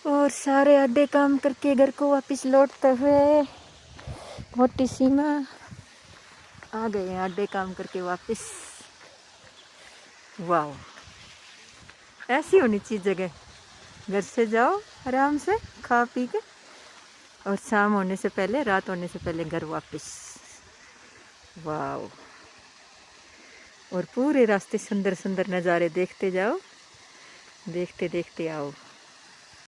और सारे आधे काम करके घर को वापस लौटते हुए मोटी सीमा आ गए हैं आधे काम करके वापस। वाह, ऐसी होनी चाहिए जगह। घर से जाओ आराम से खा पी के, और शाम होने से पहले, रात होने से पहले घर वापस। वाह, और पूरे रास्ते सुंदर सुंदर नज़ारे देखते जाओ, देखते देखते आओ।